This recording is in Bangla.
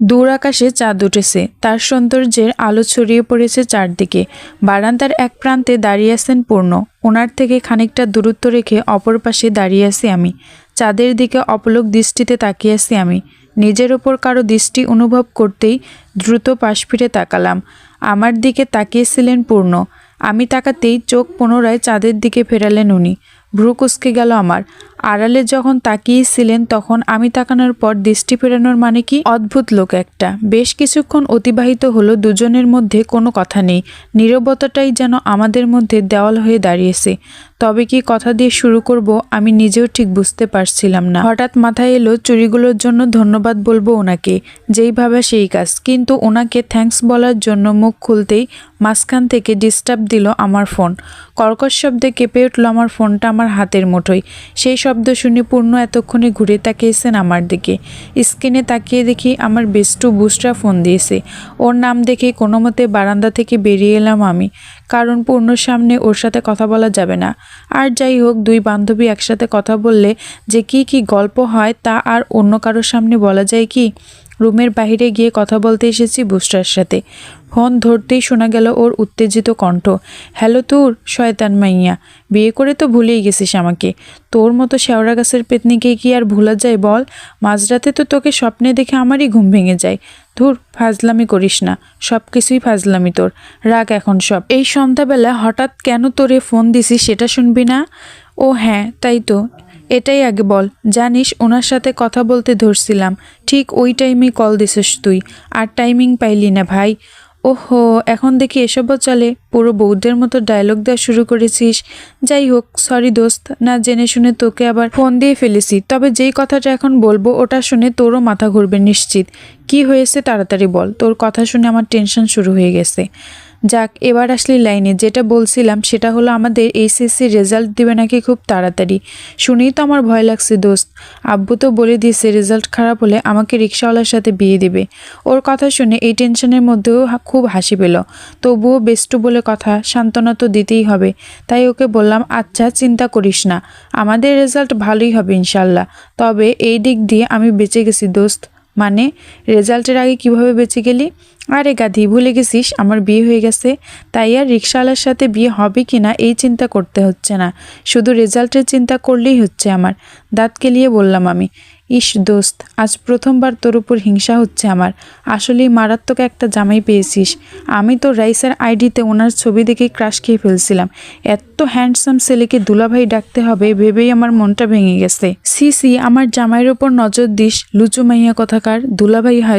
দূর আকাশে চাঁদ উঠেছে, তার সৌন্দর্যের আলো ছড়িয়ে পড়েছে চারদিকে। বারান্দার এক প্রান্তে দাঁড়িয়ে আছেন পূর্ণ, ওনার থেকে খানিকটা দূরত্ব রেখে অপর পাশে দাঁড়িয়ে আছি আমি। চাঁদের দিকে অপলক দৃষ্টিতে তাকিয়ে আছি আমি। নিজের ওপর কারো দৃষ্টি অনুভব করতেই দ্রুত পাশ ফিরে তাকালাম। আমার দিকে তাকিয়েছিলেন পূর্ণ। আমি তাকাতেই চোখ পুনরায় চাঁদের দিকে ফেরালেন উনি। ভ্রু কুঁচকে গেল আমার। আড়ালে যখন তাকিয়েছিলেন তখন আমি তাকানোর পর দৃষ্টি ফেরানোর মানে কি? অদ্ভুত লোক একটা। বেশ কিছুক্ষণ অতিবাহিত হলো, দুজনের মধ্যে কোনো কথা নেই। নীরবতাটাই যেন আমাদের মধ্যে দেওয়াল হয়ে দাঁড়িয়েছে। তবে কি কথা দিয়ে শুরু করব আমি নিজেও ঠিক বুঝতে পারছিলাম না। হঠাৎ মাথায় এলো চুড়িগুলোর জন্য ধন্যবাদ বলবো ওনাকে, যেই ভাবে সেই কাজ। কিন্তু ওনাকে থ্যাঙ্কস বলার জন্য মুখ খুলতেই মাঝখান থেকে ডিস্টার্ব দিল আমার ফোন। কর্কশ শব্দে কেঁপে উঠল আমার ফোনটা আমার হাতের মুঠোয়। সেই শব্দ শুনে পূর্ণ এতক্ষণে ঘুরে তাকিয়েছেন আমার দিকে। স্ক্রিনে তাকিয়ে দেখি আমার বেস্টু বুসরা ফোন দিয়েছে। ওর নাম দেখে কোনো মতে বারান্দা থেকে বেরিয়ে এলাম আমি, কারণ পূর্ণর সামনে ওর সাথে কথা বলা যাবে না। আর যাই হোক, দুই বান্ধবী একসাথে কথা বললে যে কি গল্প হয় তা আর অন্য কারোর সামনে বলা যায় কি? রুমের বাইরে গিয়ে কথা বলতে এসেছি বুসরার সাথে। ফোন ধরতেই শোনা গেল ওর উত্তেজিত কণ্ঠ। হ্যালো তোর শয়তান মাইয়া, বিয়ে করে তো ভুলেই গেছিস আমাকে। তোর মতো শেওড়া গাছের পেতনিকে কি আর ভোলা যায় বল? মাঝরাতে তো তোকে স্বপ্নে দেখে আমারই ঘুম ভেঙে যায়। ধুর, ফাজলামি করিস না, সব কিছুই ফাজলামি তোর। রাগ এখন সব। এই সন্ধ্যাবেলা হঠাৎ কেন তোরে ফোন দিছিস সেটা শুনবি না? ও হ্যাঁ, তাই তো। এটাই আগে বল। জানিস ওনার সাথে কথা বলতে ধরছিলাম, ঠিক ওই টাইমেই কল দিছিস তুই, আর টাইমিং পাইলি না ভাই। ওহো, এখন দেখি এসবও চলে। পুরো বৌদ্ধের মতো ডায়লগ দেওয়া শুরু করেছিস। যাই হোক, সরি দোস্ত, না জেনে শুনে তোকে আবার ফোন দিয়ে ফেলেছি। তবে যেই কথাটা এখন বলবো ওটা শুনে তোরও মাথা ঘুরবে নিশ্চিত। কি হয়েছে তাড়াতাড়ি বল, তোর কথা শুনে আমার টেনশন শুরু হয়ে গেছে। যাক, এবার আসলি লাইনে। যেটা বলছিলাম সেটা হলো আমাদের এইচএসসি রেজাল্ট দিবে নাকি খুব তাড়াতাড়ি। শুনেই তো আমার ভয় লাগছে দোস্ত। আব্বু তো বলে দিয়েছে রেজাল্ট খারাপ হলে আমাকে রিক্সাওয়ালার সাথে বিয়ে দেবে। ওর কথা শুনে এই টেনশনের মধ্যেও খুব হাসি পেল। তবুও বেস্টু বলে কথা, সান্ত্বনা তো দিতেই হবে। তাই ওকে বললাম, আচ্ছা চিন্তা করিস না, আমাদের রেজাল্ট ভালোই হবে ইনশাল্লাহ। তবে এই দিক দিয়ে আমি বেঁচে গেছি দোস্ত। মানে, রেজাল্টের আগে কিভাবে বেঁচে গেলি? আরে গাধি, ভুলে গেছিস আমার বিয়ে হয়ে গেছে। তাই আর রিক্সাওয়ালার সাথে বিয়ে হবে কি না এই চিন্তা করতে হচ্ছে না, শুধু রেজাল্টের চিন্তা করলেই হচ্ছে আমার। দাঁত কেলিয়ে বললাম আমি। ইস দোস্ত, আজ প্রথমবার তোর উপর হিংসা হচ্ছে আমার। আসলেই মারাত্মক একটা জামাই পেয়েছিস। আমি তো রাইসার আইডিতে ওনার ছবি দেখে ক্রাশ খেয়ে ফেলছিলাম। এত হ্যান্ডসাম ছেলেকে দুলাভাই ডাকতে হবে ভেবেই আমার মনটা ভেঙে গেছে। সি সি, আমার জামাইয়ের ওপর নজর দিস, লুচু মাইয়া কথাকার। দুলাভাই হয়